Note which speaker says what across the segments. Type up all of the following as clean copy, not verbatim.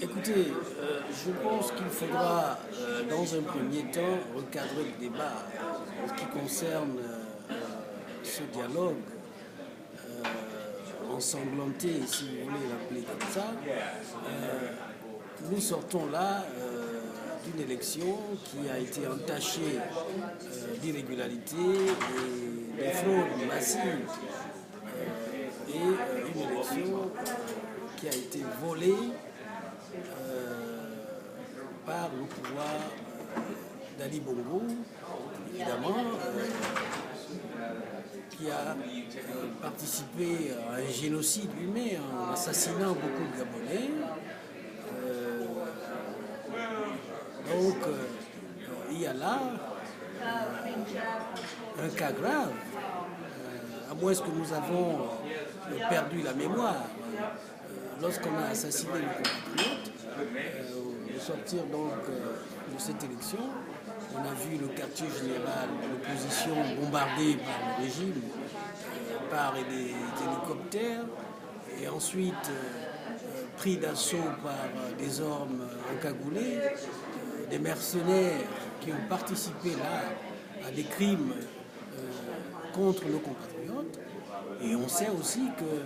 Speaker 1: Écoutez, je pense qu'il faudra, dans un premier temps, recadrer le débat en ce qui concerne ce dialogue ensanglanté, si vous voulez l'appeler comme ça. Nous sortons là d'une élection qui a été entachée d'irrégularités et de fraudes massives et une élection qui a été volée par le pouvoir d'Ali Bongo, évidemment, qui a participé à un génocide humain en assassinant beaucoup de Gabonais. Donc, il y a là un cas grave, à moins que nous avons perdu la mémoire. Lorsqu'on a assassiné le compatriote, au sortir donc de cette élection, on a vu le quartier général de l'opposition bombardé par le régime, par des hélicoptères, et ensuite pris d'assaut par des hommes encagoulés, des mercenaires qui ont participé là à des crimes contre nos compatriotes. Et on sait aussi que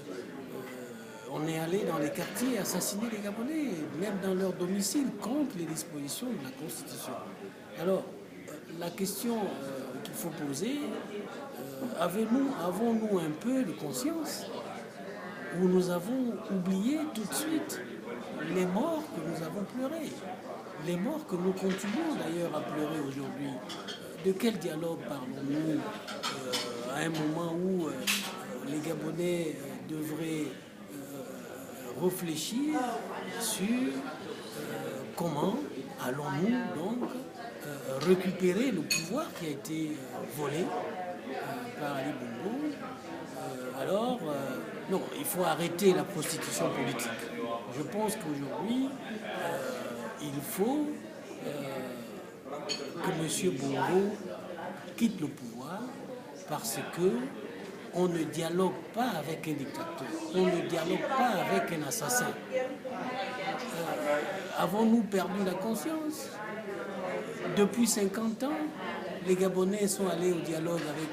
Speaker 1: on est allé dans les quartiers assassiner les Gabonais, même dans leur domicile, contre les dispositions de la Constitution. Alors, la question qu'il faut poser, avons-nous un peu de conscience où nous avons oublié tout de suite les morts que nous avons pleurés, les morts que nous continuons d'ailleurs à pleurer aujourd'hui? De quel dialogue parlons-nous à un moment où les Gabonais devraient réfléchir sur comment allons-nous donc récupérer le pouvoir qui a été volé par Ali Bongo? Non, il faut arrêter la prostitution politique. Je pense qu'aujourd'hui, il faut que M. Bongo quitte le pouvoir parce que on ne dialogue pas avec un dictateur, on ne dialogue pas avec un assassin. Avons-nous perdu la conscience? Depuis 50 ans, les Gabonais sont allés au dialogue avec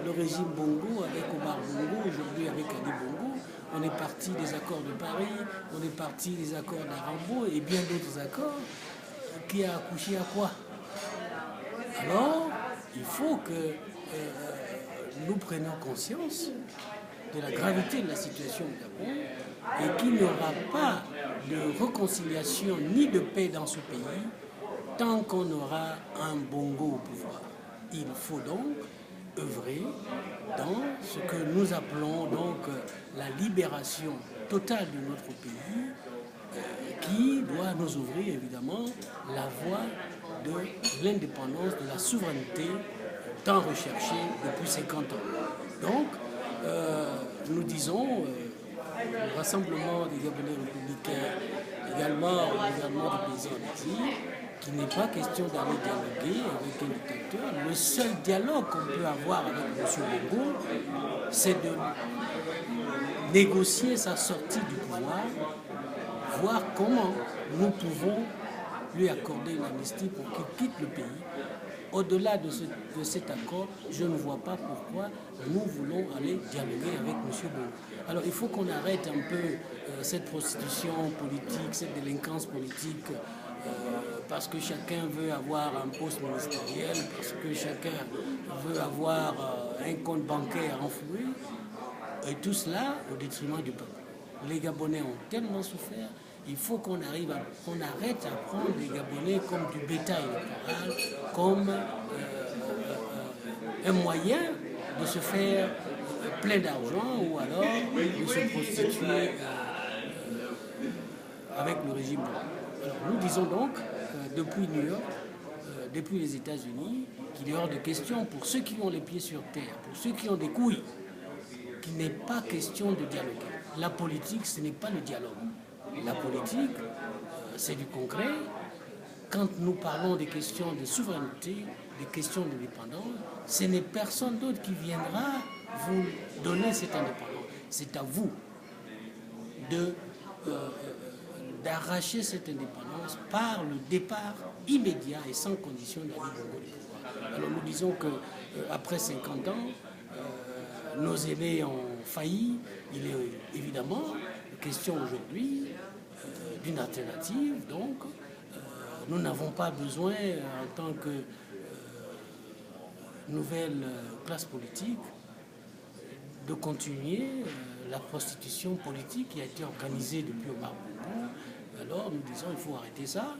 Speaker 1: le régime Bongo, avec Omar Bongo, aujourd'hui avec Ali Bongo. On est parti des accords de Paris, on est parti des accords d'Arambo et bien d'autres accords. Qui a accouché à quoi? Alors, il faut que nous prenions conscience de la gravité de la situation au Gabon et qu'il n'y aura pas de réconciliation ni de paix dans ce pays tant qu'on aura un Bongo au pouvoir. Il faut donc œuvrer dans ce que nous appelons donc la libération totale de notre pays, qui doit nous ouvrir évidemment la voie de l'indépendance, de la souveraineté tant recherchée depuis 50 ans. Donc, nous disons, le Rassemblement des Gabonais républicains, également le gouvernement du pays en exil, qu'il n'est pas question d'aller dialoguer avec un dictateur. Le seul dialogue qu'on peut avoir avec M. Bongo, c'est de négocier sa sortie du pouvoir, voir comment nous pouvons lui accorder une amnistie pour qu'il quitte le pays. Au-delà de cet accord, je ne vois pas pourquoi nous voulons aller dialoguer avec M. Bongo. Alors il faut qu'on arrête un peu cette prostitution politique, cette délinquance politique, parce que chacun veut avoir un poste ministériel, parce que chacun veut avoir un compte bancaire enfloué, et tout cela au détriment du peuple. Les Gabonais ont tellement souffert, il faut qu'on arrête à prendre les Gabonais comme du bétail électoral, comme un moyen de se faire plein d'argent ou alors de se prostituer avec le régime. Alors, nous disons donc depuis New York, depuis les États-Unis, qu'il est hors de question pour ceux qui ont les pieds sur terre, pour ceux qui ont des couilles, qu'il n'est pas question de dialoguer. La politique, ce n'est pas le dialogue. La politique, c'est du concret. Quand nous parlons des questions de souveraineté, des questions d'indépendance, ce n'est personne d'autre qui viendra vous donner cette indépendance. C'est à vous d'arracher cette indépendance par le départ immédiat et sans condition d'Ali Bongo du pouvoir. Alors nous disons qu'après 50 ans, nos aînés ont failli. Il est évidemment question aujourd'hui d'une alternative. Donc, nous n'avons pas besoin, en tant que nouvelle classe politique, de continuer la prostitution politique qui a été organisée depuis Omar Bongo. Alors, nous disons qu'il faut arrêter ça.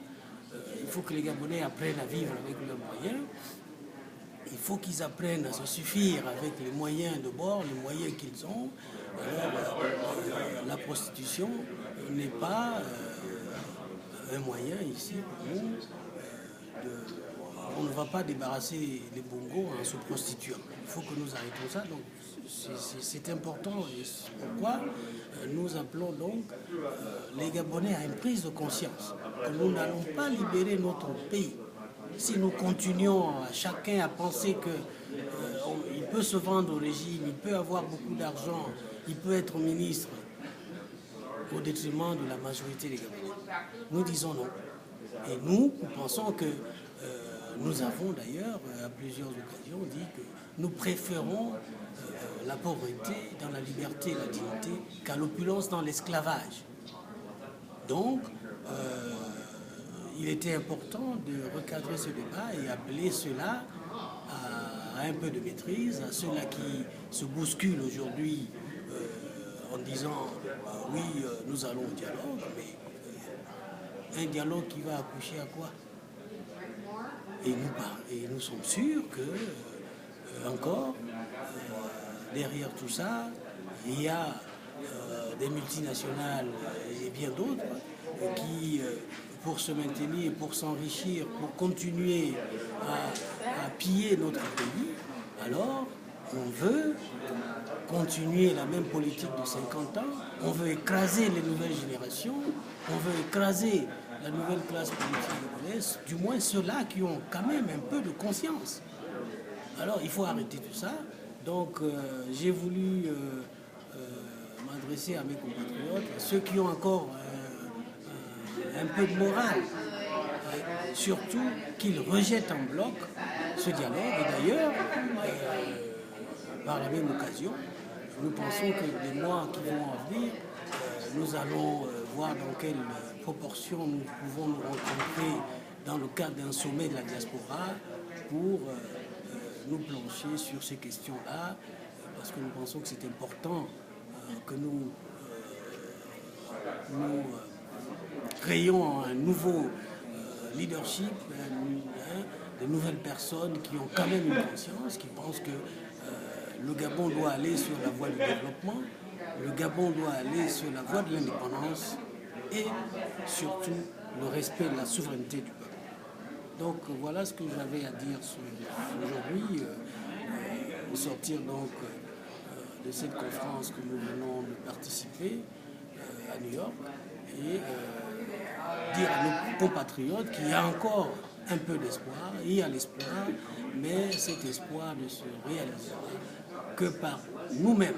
Speaker 1: Il faut que les Gabonais apprennent à vivre avec leurs moyens. Il faut qu'ils apprennent à se suffire avec les moyens de bord, les moyens qu'ils ont. Alors, la prostitution n'est pas un moyen ici pour nous. On ne va pas débarrasser les bongos en se prostituant. Il faut que nous arrêtons ça. Donc, c'est important. Et c'est pourquoi nous appelons donc les Gabonais à une prise de conscience que nous n'allons pas libérer notre pays si nous continuons chacun à penser qu'il peut se vendre au régime, il peut avoir beaucoup d'argent, il peut être ministre au détriment de la majorité des Gabonais. Nous disons non. Et nous pensons que nous avons d'ailleurs à plusieurs occasions dit que nous préférons la pauvreté dans la liberté et la dignité qu'à l'opulence dans l'esclavage. Donc, il était important de recadrer ce débat et appeler cela à un peu de maîtrise, à ceux-là qui se bousculent aujourd'hui en disant oui, nous allons au dialogue, mais un dialogue qui va accoucher à quoi? Et nous sommes sûrs que, encore, derrière tout ça, il y a des multinationales et bien d'autres qui, pour se maintenir, pour s'enrichir, pour continuer à piller notre pays, alors on veut continuer la même politique de 50 ans, on veut écraser les nouvelles générations, on veut écraser la nouvelle classe politique gabonaise, du moins ceux-là qui ont quand même un peu de conscience. Alors il faut arrêter tout ça. Donc j'ai voulu m'adresser à mes compatriotes, ceux qui ont encore un peu de morale, surtout qu'ils rejettent en bloc ce dialogue. Et d'ailleurs, par la même occasion, nous pensons que les mois qui vont en venir, nous allons voir dans quelle proportion nous pouvons nous rencontrer dans le cadre d'un sommet de la diaspora pour nous plancher sur ces questions-là, parce que nous pensons que c'est important que nous créons un nouveau leadership, de nouvelles personnes qui ont quand même une conscience, qui pensent que le Gabon doit aller sur la voie du développement, le Gabon doit aller sur la voie de l'indépendance et surtout le respect de la souveraineté du peuple. Donc voilà ce que j'avais à dire aujourd'hui, au sortir donc de cette conférence que nous venons de participer à New York, et dire à nos compatriotes qu'il y a encore un peu d'espoir, il y a l'espoir, mais cet espoir ne se réalisera que par nous-mêmes.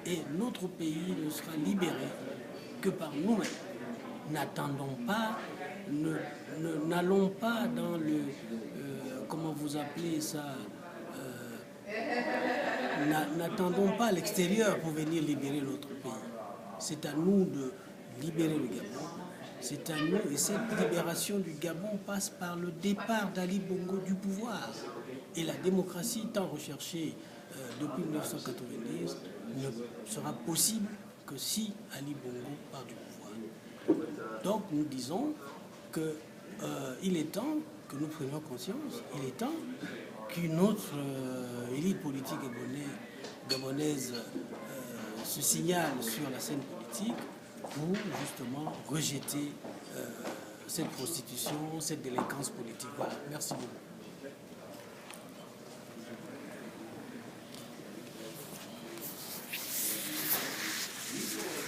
Speaker 1: Et notre pays ne sera libéré que par nous-mêmes. N'attendons pas, n'allons pas dans le, comment vous appelez ça, n'attendons pas l'extérieur pour venir libérer notre pays. C'est à nous de libérer le Gabon. C'est à nous, et cette libération du Gabon passe par le départ d'Ali Bongo du pouvoir. Et la démocratie tant recherchée depuis 1990 ne sera possible que si Ali Bongo part du pouvoir. Donc nous disons qu'il est temps que nous prenions conscience, il est temps qu'une autre élite politique gabonaise se signale sur la scène politique pour justement rejeter cette prostitution, cette délinquance politique. Voilà, merci beaucoup.